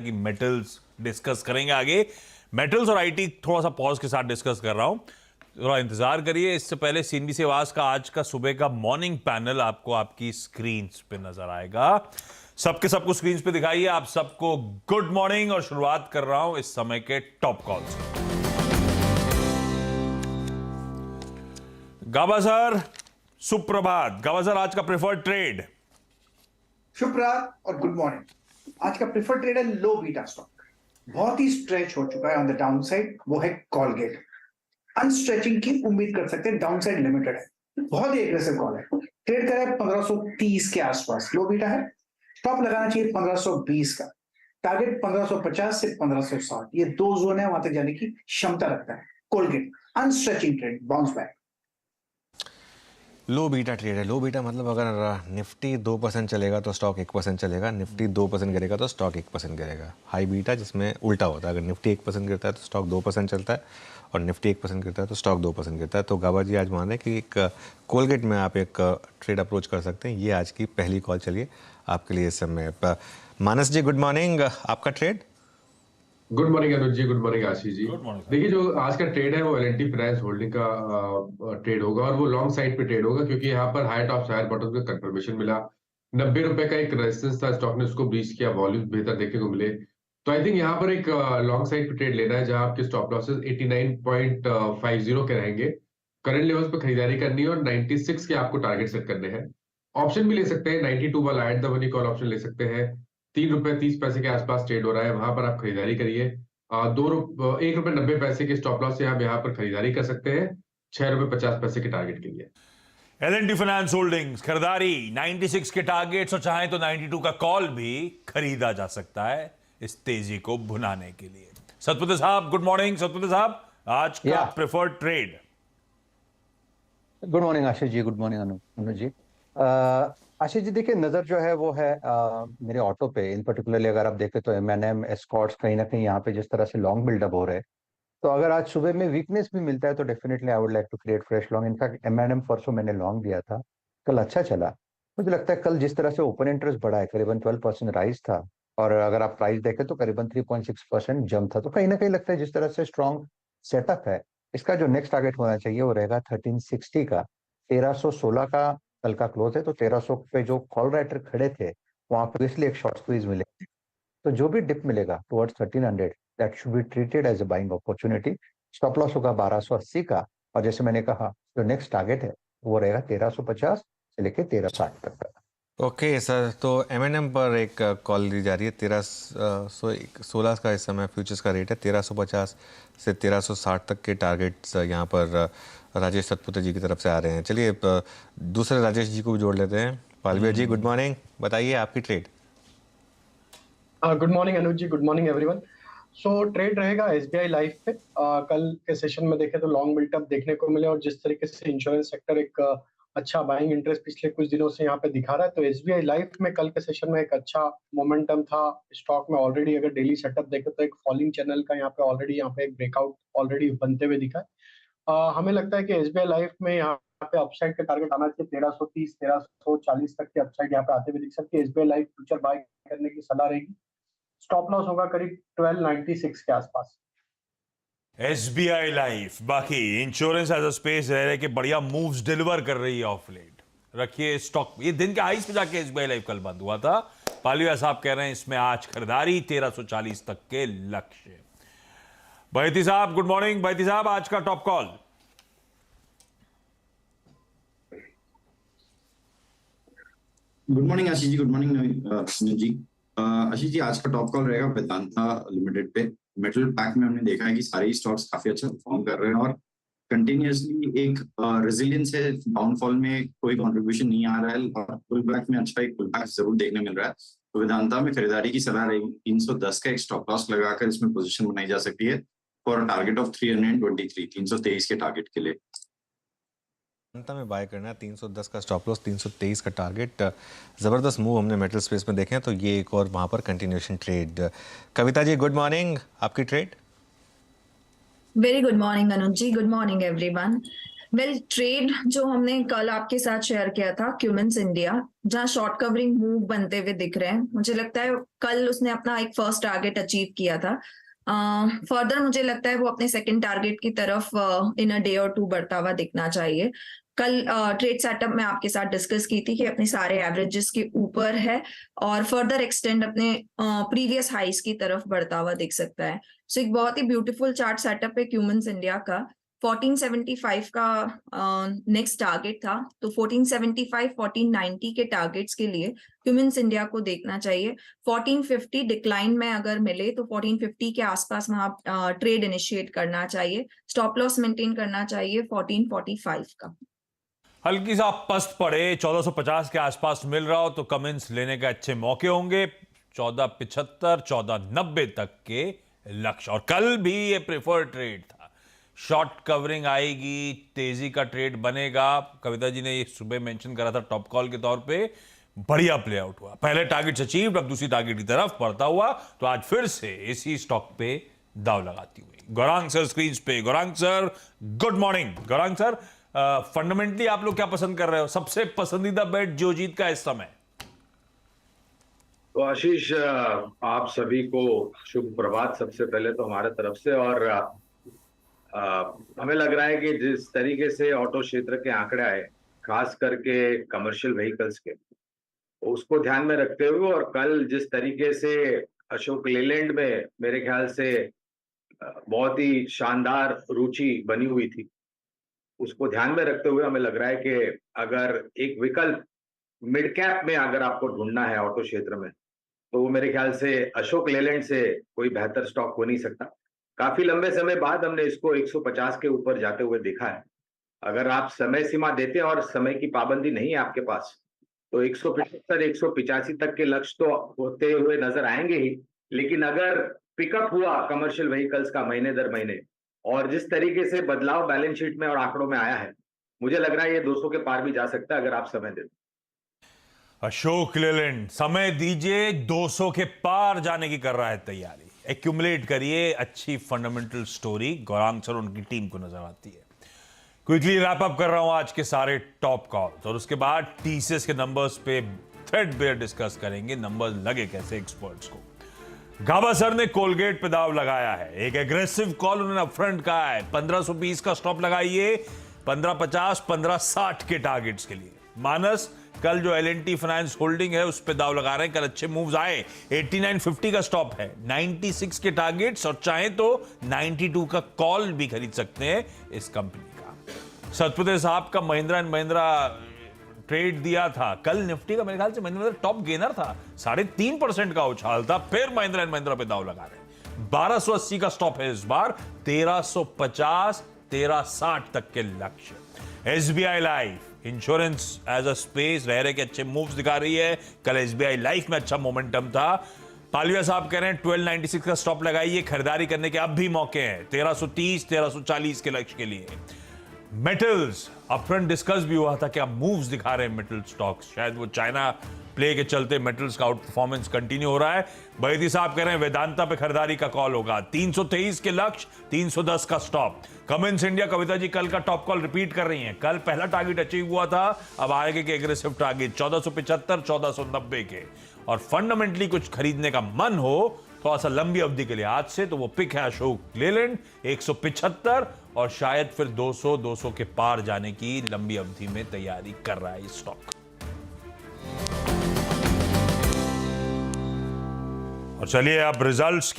कि metals discuss करेंगे आगे। मेटल्स और आईटी थोड़ा सा पॉज के साथ डिस्कस कर रहा हूं, थोड़ा इंतजार करिए। इससे पहले सीएनबीसी आवाज का आज का सुबह का मॉर्निंग पैनल आपको आपकी स्क्रीन पे नजर आएगा। सबके सबको स्क्रीन पे दिखाइए। आप सबको गुड मॉर्निंग और शुरुआत कर रहा हूं इस समय के टॉप कॉल से। गाबा सर, सुप्रभात। गाबा सर, आज का प्रेफर्ड ट्रेड। शुभ रात और गुड मॉर्निंग। आज का प्रेफर्ड ट्रेड है लो बीटा स्टॉक, बहुत ही स्ट्रेच हो चुका है ऑन द डाउन साइड, वो है कॉलगेट। अनस्ट्रेचिंग की उम्मीद कर सकते हैं, डाउन साइड लिमिटेड है, बहुत ही एग्रेसिव कॉल है। ट्रेड करा है 1530 के आसपास, लो बीटा है। स्टॉप लगाना चाहिए 1520 का, टारगेट 1550 से 1560, ये दो जोन है, वहां तक जाने की क्षमता रखता है Colgate. Unstretching trade, bounce back. Low beta trade है। लो बीटा मतलब अगर निफ्टी 2% चलेगा तो स्टॉक 1% चलेगा, निफ्टी 2% गिरेगा तो स्टॉक 1% गिरेगा। हाई बीटा जिसमें उल्टा होता है, अगर निफ्टी 1% गिरता है तो स्टॉक 2% चलता है, और निफ्टी 1% गिरता है तो स्टॉक 2% गिरता है। तो गाबा जी आज मान रहे हैं कि एक कोलगेट में आप एक ट्रेड अप्रोच कर सकते हैं। ये आज की पहली कॉल चलिए आपके लिए इस समय। मानस जी गुड मॉर्निंग, आपका trade. Good morning Anuj ji, good morning Ashish ji. Good morning. देखिए, जो आज का ट्रेड है वो एल&टी फाइनेंस होल्डिंग का ट्रेड होगा, और वो लॉन्ग साइड पे ट्रेड होगा, क्योंकि यहाँ पर हाई टॉप हायर बॉटम का कंफर्मेशन मिला। 90 रुपए का एक रेजिस्टेंस था, स्टॉक ने उसको ब्रीच किया, वॉल्यूम बेहतर देखने को मिले। तो आई थिंक यहाँ पर एक लॉन्ग साइड पे ट्रेड लेना है, जहां आपके स्टॉप लॉसेस 89.50 के रहेंगे। करंट लेवल्स पे खरीदारी करनी है और 96 के आपको टारगेट सेट करने हैं। ऑप्शन भी ले सकते हैं, 92 वाला at the money call option ले सकते हैं। 3 रुपए 30 पैसे के आसपास ट्रेड हो रहा है, वहां पर आप खरीदारी करिए। 1 रुपए 90 पैसे के स्टॉप लॉस से आप यहाँ पर खरीदारी कर सकते हैं, 6 रुपए 50 पैसे के टारगेट के लिए। एल&टी फाइनेंस होल्डिंग्स खरीदारी 96 के टारगेट्स, और चाहे तो 92 का कॉल भी खरीदा जा सकता है इस तेजी को भुनाने के लिए। सतपति साहब गुड मॉर्निंग। सतपति साहब, आज का preferred trade. Good morning Ashish ji, good morning Anuj जी। आशीष जी देखिए, नजर जो है वो है मेरे ऑटो पे। इन पर्टिकुलरली अगर आप देखें तो एमएनएम एस्कॉर्ट्स कहीं ना कहीं यहाँ पे जिस तरह से लॉन्ग बिल्डअप हो रहे हैं, तो अगर आज सुबह में वीकनेस भी मिलता है तो definitely I would like to create fresh long. In fact MNM परसों मैंने लॉन्ग दिया था, कल अच्छा चला। मुझे लगता है कल जिस तरह से ओपन इंटरेस्ट बढ़ा है, करीबन 12% राइज था, और अगर आप प्राइस देखें तो करीबन 3.6% जंप था, तो कहीं ना कहीं लगता है जिस तरह से स्ट्रॉन्ग सेटअप है, इसका जो नेक्स्ट टारगेट होना चाहिए वो रहेगा 1360 का। 1316 का कल का क्लोज है, तो 1300 पे जो कॉल राइटर खड़े थे वहां पर इसलिए एक शॉर्ट स्क्वीज मिले। तो जो भी डिप मिलेगा towards 1300, that should be treated as a buying opportunity. Stop loss होगा 1280 का, और जैसे मैंने कहा जो नेक्स्ट टारगेट है वो रहेगा 1350 से लेके 1360 तक का। ओके सर, तो एमएनएम पर एक कॉल दी जा रही है। 1316 का इस समय फ्यूचर्स का रेट है। 1350 से 1360 तक के टारगेट्स यहाँ पर राजेश सतपुते जी की तरफ से आ रहे हैं। चलिए दूसरे राजेश जी को भी जोड़ लेते हैं। पालविया जी गुड मॉर्निंग, बताइए आपकी trade. Good morning Anuj ji, good morning everyone. So trade रहेगा एसबीआई लाइफ पे। कल के सेशन में देखें तो लॉन्ग बिल्टअप देखने को मिले, और जिस तरीके से इंश्योरेंस सेक्टर एक अच्छा बाइंग इंटरेस्ट पिछले कुछ दिनों से यहाँ पे दिखा रहा है, तो एसबीआई लाइफ में कल के सेशन में एक अच्छा मोमेंटम था। स्टॉक में ऑलरेडी अगर डेली सेटअप देखें तो एक फॉलिंग चैनल का यहाँ पे ऑलरेडी एक ब्रेकआउट ऑलरेडी बनते हुए दिखा है। हमें लगता है कि एसबीआई लाइफ में यहाँ पे अपसाइड का टारगेट आना चाहिए 1330 1340 तक की अपसाइड यहाँ पे आते हुए दिख सकती है। एसबीआई लाइफ फ्यूचर बाय करने की सलाह रहेगी। स्टॉप लॉस होगा करीब 1296 के आसपास। एसबीआई लाइफ, बाकी इंश्योरेंस एज अ स्पेस रह रहे कि बढ़िया मूव्स डिलीवर कर रही है ऑफ लेट। रखिए स्टॉक, ये दिन के हाईस पे जाके एसबीआई लाइफ कल बंद हुआ था। पालिया साहब कह रहे हैं इसमें आज खरीदारी 1340 तक के लक्ष्य। बैती साहब गुड मॉर्निंग। बैती साहब, आज का top call. Good morning Ashish ji, good morning जी। आशीष जी, आज का टॉप कॉल रहेगा वेदांता लिमिटेड पे। मेटल पैक में हमने देखा है कि सारे स्टॉक्स काफी अच्छा परफॉर्म कर रहे हैं, और कंटिन्यूअसली एक रेजिलियंस है। डाउनफॉल में कोई कंट्रीब्यूशन नहीं आ रहा है, और पुल बैक में अच्छा एक पुल बैक जरूर देखने मिल रहा है। तो वेदांता में खरीदारी की सलाह रहेगी। 310 का एक स्टॉप लॉस लगाकर इसमें पोजीशन बनाई जा सकती है फॉर टारगेट ऑफ 323 323 के टारगेट के लिए। अंत में बाय करना है। 310 का स्टॉप लॉस, 323 का टारगेट। ज़बरदस्त मूव हमने मेटल स्पेस में देखे हैं, तो ये एक और वहाँ पर continuation trade. Kavita ji good morning, आपकी trade. Very good morning Anuj ji, good morning everyone. Trade जो हमने कल आपके साथ शेयर किया था क्यूमेंस इंडिया, जहां शॉर्ट कवरिंग मूव बनते हुए दिख रहे हैं, मुझे लगता है कल उसने अपना एक फर्स्ट टारगेट अचीव किया था। फर्दर मुझे लगता है वो अपने सेकंड टारगेट की तरफ इन अ डे और टू बढ़ता हुआ दिखना चाहिए। कल ट्रेड सेटअप में आपके साथ डिस्कस की थी कि अपने सारे एवरेजेस के ऊपर है और फर्दर एक्सटेंड अपने प्रीवियस हाइस की तरफ बढ़ता हुआ दिख सकता है। सो एक बहुत ही ब्यूटीफुल चार्ट सेटअप है क्यूमेंस इंडिया का। 1475 का नेक्स्ट टारगेट था, तो 1475 1490 के टारगेट्स के लिए क्यूमेंस इंडिया को देखना चाहिए। 1450 डिक्लाइन में अगर मिले तो 1450 के आसपास में आप ट्रेड इनिशिएट करना चाहिए। स्टॉप लॉस मेंटेन करना चाहिए 1445 का। हल्की सा पस्त पड़े 1450 के आसपास मिल रहा हो तो कमेंट्स लेने के अच्छे मौके होंगे। 1475 1490 तक के लक्ष्य। और कल भी ये प्रेफर्ड ट्रेड था, शॉर्ट कवरिंग आएगी, तेजी का ट्रेड बनेगा। कविता जी ने ये सुबह मेंशन करा था टॉप कॉल के तौर पे, बढ़िया प्ले आउट हुआ। पहले टारगेट अचीव, अब दूसरी टारगेट की तरफ बढ़ता हुआ, तो आज फिर से इसी स्टॉक पे दाव लगाती हुई। गौरांग सर स्क्रीन पे। Gaurang sir good morning. Gaurang sir, fundamentally आप लोग क्या पसंद कर रहे हो? सबसे पसंदीदा बेट जो जीत का इस समय? तो आशीष, आप सभी को शुभ प्रभात सबसे पहले तो हमारे तरफ से। और हमें लग रहा है कि जिस तरीके से ऑटो क्षेत्र के आंकड़े आए, खास करके कमर्शियल व्हीकल्स के, उसको ध्यान में रखते हुए, और कल जिस तरीके से अशोक लेलैंड में मेरे ख्याल से बहुत ही शानदार रुचि बनी हुई थी, उसको ध्यान में रखते हुए हमें लग रहा है कि अगर एक विकल्प मिड कैप में अगर आपको ढूंढना है ऑटो क्षेत्र में, तो वो मेरे ख्याल से अशोक लेलैंड से कोई बेहतर स्टॉक हो नहीं सकता। काफी लंबे समय बाद हमने इसको 150 के ऊपर जाते हुए देखा है। अगर आप समय सीमा देते हैं और समय की पाबंदी नहीं है आपके पास, तो 175 185 तक के लक्ष्य तो होते हुए नजर आएंगे ही। लेकिन अगर पिकअप हुआ कमर्शियल व्हीकल्स का महीने दर महीने, और जिस तरीके से बदलाव बैलेंस शीट में और आंकड़ों में आया है, मुझे लग रहा है ये 200 के पार भी जा सकता है अगर आप समय दें। अशोक लेलैंड, समय दीजिए, 200 के पार जाने की कर रहा है तैयारी। एक्यूमुलेट करिए, अच्छी फंडामेंटल स्टोरी गौरांग सर उनकी टीम को नजर आती है। क्विकली रैप अप कर रहा हूं आज के सारे टॉप कॉल्स, और उसके बाद टीसीएस के नंबर्स पे थ्रेडबेयर डिस्कस करेंगे, नंबर्स लगे कैसे एक्सपर्ट्स को। गाबा सर ने कोलगेट पे दाव लगाया है, एक एग्रेसिव कॉल उन्होंने अपफ्रंट कहा है। 1520 का स्टॉप लगाइए, 1550 1560 के टारगेट्स के लिए। मानस कल जो एल&टी फाइनेंस होल्डिंग है उस पे दाव लगा रहे हैं, कल अच्छे मूव्स आए। 8950 का स्टॉप है, 96 के टारगेट्स, और चाहे तो 92 का कॉल भी खरीद सकते हैं इस कंपनी का। सतपते साहब का महिंद्रा एंड महिंद्रा ट्रेड दिया था कल। निफ्टी का मेरे ख्याल से महिंद्रा टॉप गेनर था, 3.5% का उछाल था, फिर महिंद्रा एंड महिंद्रा पे दाव लगा रहे हैं। 1280 का स्टॉप है इस बार, 1350 1360 तक के लक्ष्य। SBI life insurance as a space रह रहे के अच्छे मूव्स दिखा रही है। कल एसबीआई लाइफ में अच्छा मोमेंटम था। पालिया साहब कह रहे हैं 1296 का स्टॉप लगाइए, खरीदारी करने के अब भी मौके हैं 1330 1340 के लक्ष्य के लिए। मेटल्स अपफ्रंट डिस्कस भी हुआ था, क्या मूव्स दिखा रहे हैं मेटल स्टॉक्स, शायद वो चाइना प्ले के चलते मेटल्स का आउट परफॉर्मेंस कंटिन्यू हो रहा है। बैदी साहब कह रहे हैं वेदांता पे खरीदारी का कॉल होगा, 323 के लक्ष्य, 310 का stop. Commence India Kavita ji कल का टॉप कॉल रिपीट कर रही हैं, कल पहला टारगेट अचीव हुआ था, अब आगे के एग्रेसिव टारगेट 1475 1490 के। और फंडामेंटली कुछ खरीदने का मन हो थोड़ा सा लंबी अवधि के लिए आज से, तो वो पिक है अशोक लेलैंड 175, और शायद फिर 200 के पार जाने की लंबी अवधि में तैयारी कर रहा है स्टॉक। और चलिए अब रिजल्ट्स